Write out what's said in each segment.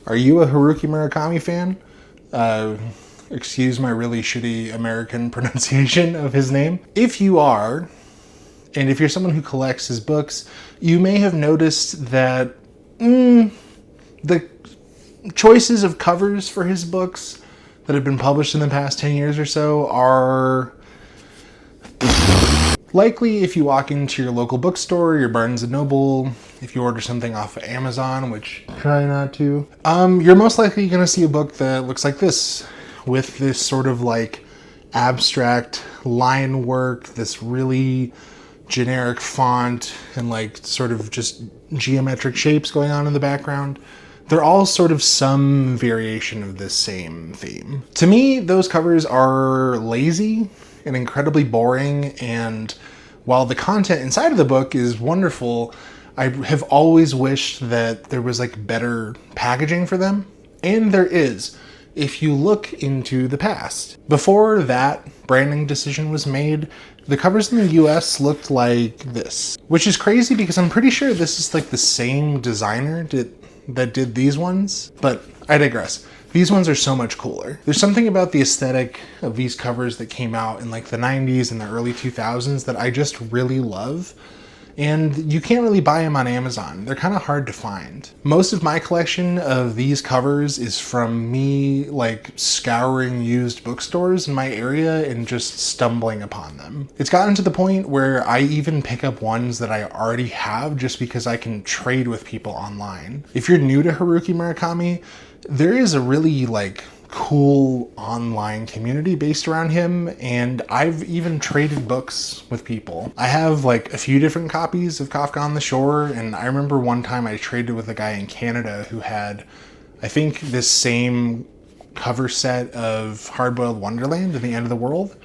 Are you a Haruki Murakami fan? Excuse my really shitty American pronunciation of his name. If you are, and if you're someone who collects his books, you may have noticed that the choices of covers for his books that have been published in the past 10 years or so are likely, if you walk into your local bookstore, your Barnes & Noble, if you order something off of Amazon, which try not to, you're most likely going to see a book that looks like this, with this sort of like abstract line work, this really generic font, and like sort of just geometric shapes going on in the background. They're all sort of some variation of this same theme. To me, those covers are lazy and incredibly boring, and while the content inside of the book is wonderful, I have always wished that there was like better packaging for them. And there is, if you look into the past. Before that branding decision was made, the covers in the US looked like this, which is crazy because I'm pretty sure this is like the same designer that did these ones, but I digress. These ones are so much cooler. There's something about the aesthetic of these covers that came out in like the 90s and the early 2000s that I just really love. And you can't really buy them on Amazon. They're kind of hard to find. Most of my collection of these covers is from me like scouring used bookstores in my area and just stumbling upon them. It's gotten to the point where I even pick up ones that I already have just because I can trade with people online. If you're new to Haruki Murakami, there is a really like cool online community based around him, and I've even traded books with people. I have like a few different copies of Kafka on the Shore, and I remember one time I traded with a guy in Canada who had, I think, this same cover set of Hardboiled Wonderland and the End of the World.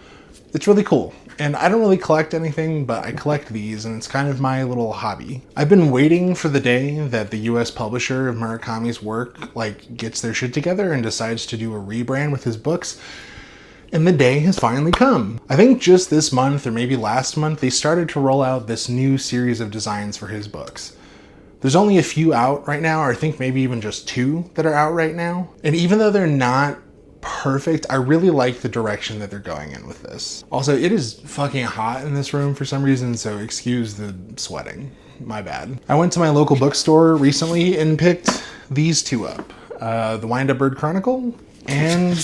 It's really cool. And I don't really collect anything, but I collect these, and it's kind of my little hobby. I've been waiting for the day that the US publisher of Murakami's work like gets their shit together and decides to do a rebrand with his books, and the day has finally come. I think just this month, or maybe last month, they started to roll out this new series of designs for his books. There's only a few out right now, or I think maybe even just 2 that are out right now. And even though they're not perfect, I really like the direction that they're going in with this. Also, it is fucking hot in this room for some reason, so excuse the sweating. My bad. I went to my local bookstore recently and picked these 2 up. The Wind-Up Bird Chronicle and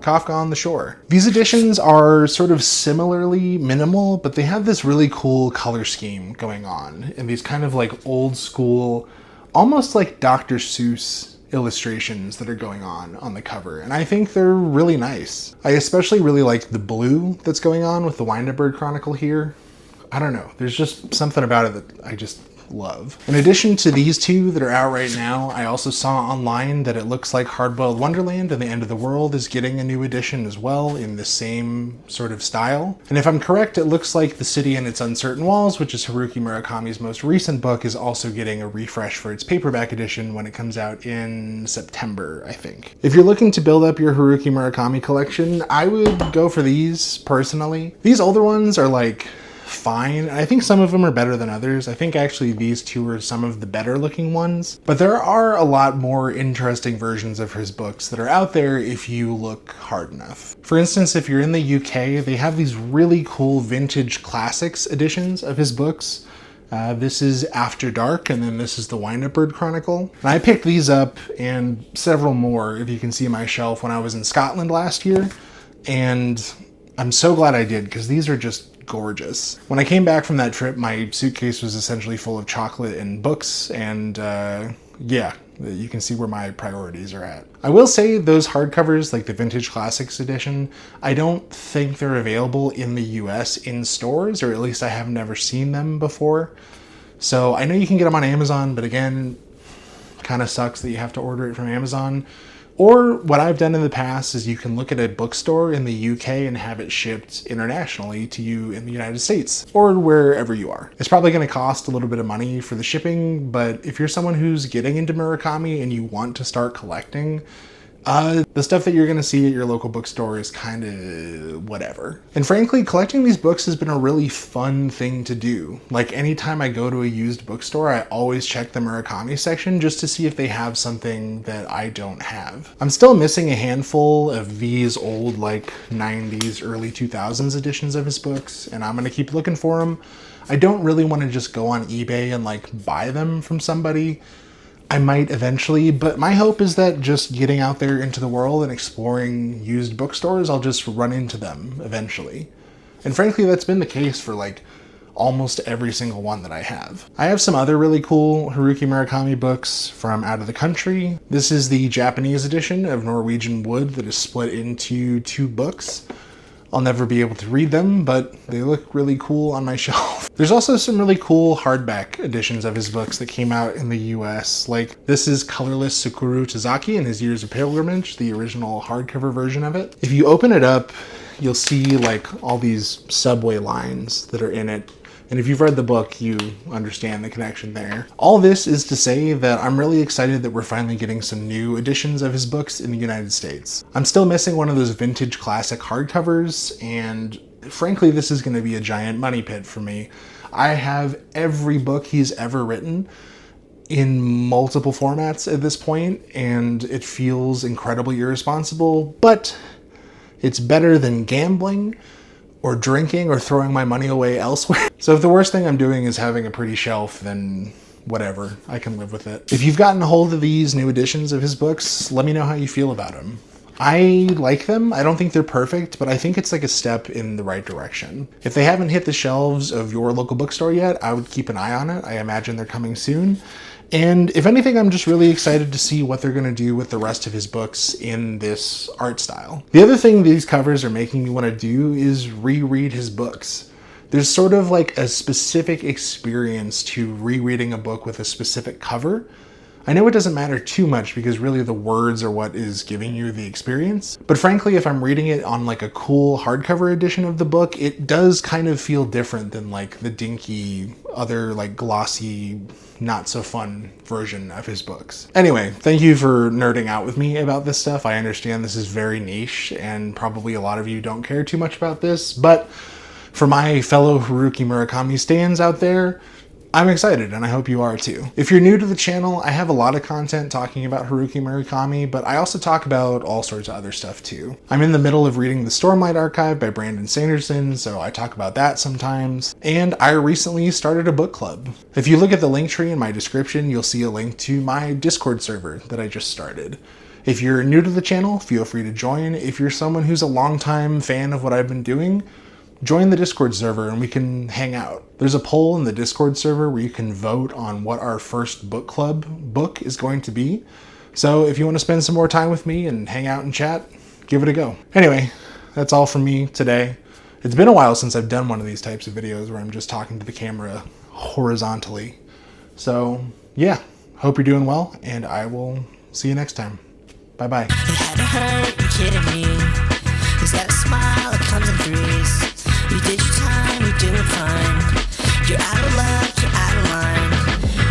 Kafka on the Shore. These editions are sort of similarly minimal, but they have this really cool color scheme going on, and these kind of like old school, almost like Dr. Seuss illustrations that are going on the cover, and I think they're really nice. I especially really like the blue that's going on with the Wind-Up Bird Chronicle here. I don't know, there's just something about it that I just love. In addition to these 2 that are out right now, I also saw online that it looks like Hardboiled Wonderland and the End of the World is getting a new edition as well in the same sort of style. And if I'm correct, it looks like The City and Its Uncertain Walls, which is Haruki Murakami's most recent book, is also getting a refresh for its paperback edition when it comes out in September, I think. If you're looking to build up your Haruki Murakami collection, I would go for these personally. These older ones are like fine. I think some of them are better than others. I think actually these 2 are some of the better looking ones, but there are a lot more interesting versions of his books that are out there if you look hard enough. For instance, if you're in the UK, they have these really cool vintage classics editions of his books. This is After Dark, and then this is the Wind-Up Bird Chronicle. And I picked these up and several more, if you can see my shelf, when I was in Scotland last year, and I'm so glad I did, because these are just gorgeous. When I came back from that trip, my suitcase was essentially full of chocolate and books, and yeah, you can see where my priorities are at. I will say those hardcovers, like the Vintage Classics edition, I don't think they're available in the US in stores, or at least I have never seen them before. So I know you can get them on Amazon, but again, kind of sucks that you have to order it from Amazon. Or what I've done in the past is you can look at a bookstore in the UK and have it shipped internationally to you in the United States or wherever you are. It's probably going to cost a little bit of money for the shipping, but if you're someone who's getting into Murakami and you want to start collecting, The stuff that you're going to see at your local bookstore is kind of whatever. And frankly, collecting these books has been a really fun thing to do. Like anytime I go to a used bookstore, I always check the Murakami section just to see if they have something that I don't have. I'm still missing a handful of these old like 90s, early 2000s editions of his books, and I'm going to keep looking for them. I don't really want to just go on eBay and like buy them from somebody. I might eventually, but my hope is that just getting out there into the world and exploring used bookstores, I'll just run into them eventually. And frankly, that's been the case for like almost every single one that I have. I have some other really cool Haruki Murakami books from out of the country. This is the Japanese edition of Norwegian Wood that is split into 2 books. I'll never be able to read them, but they look really cool on my shelf. There's also some really cool hardback editions of his books that came out in the US. Like this is Colorless Sakura Tazaki and His Years of Pilgrimage, the original hardcover version of it. If you open it up, you'll see like all these subway lines that are in it. And if you've read the book, you understand the connection there. All this is to say that I'm really excited that we're finally getting some new editions of his books in the United States. I'm still missing one of those vintage classic hardcovers, and frankly, this is going to be a giant money pit for me. I have every book he's ever written in multiple formats at this point, and it feels incredibly irresponsible, but it's better than gambling or drinking or throwing my money away elsewhere. So if the worst thing I'm doing is having a pretty shelf, then whatever, I can live with it. If you've gotten a hold of these new editions of his books, let me know how you feel about them. I like them. I don't think they're perfect, but I think it's like a step in the right direction. If they haven't hit the shelves of your local bookstore yet, I would keep an eye on it. I imagine they're coming soon. And if anything, I'm just really excited to see what they're going to do with the rest of his books in this art style. The other thing these covers are making me want to do is reread his books. There's sort of like a specific experience to rereading a book with a specific cover. I know it doesn't matter too much because really the words are what is giving you the experience. But frankly, if I'm reading it on like a cool hardcover edition of the book, it does kind of feel different than like the dinky, other like glossy, not so fun version of his books. Anyway, thank you for nerding out with me about this stuff. I understand this is very niche and probably a lot of you don't care too much about this, but for my fellow Haruki Murakami stans out there, I'm excited, and I hope you are too. If you're new to the channel, I have a lot of content talking about Haruki Murakami, but I also talk about all sorts of other stuff too. I'm in the middle of reading The Stormlight Archive by Brandon Sanderson, so I talk about that sometimes. And I recently started a book club. If you look at the link tree in my description, you'll see a link to my Discord server that I just started. If you're new to the channel, feel free to join. If you're someone who's a longtime fan of what I've been doing, join the Discord server and we can hang out. There's a poll in the Discord server where you can vote on what our first book club book is going to be. So if you want to spend some more time with me and hang out and chat, give it a go. Anyway, that's all from me today. It's been a while since I've done one of these types of videos where I'm just talking to the camera horizontally. So yeah, hope you're doing well, and I will see you next time. Bye-bye. It had to hurt, you kidding me? Is that a smile that comes in threes? You did your time, you're doing fine. You're out of luck, you're out of line.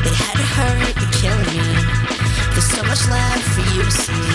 It had to hurt, you're killing me. There's so much left for you to see.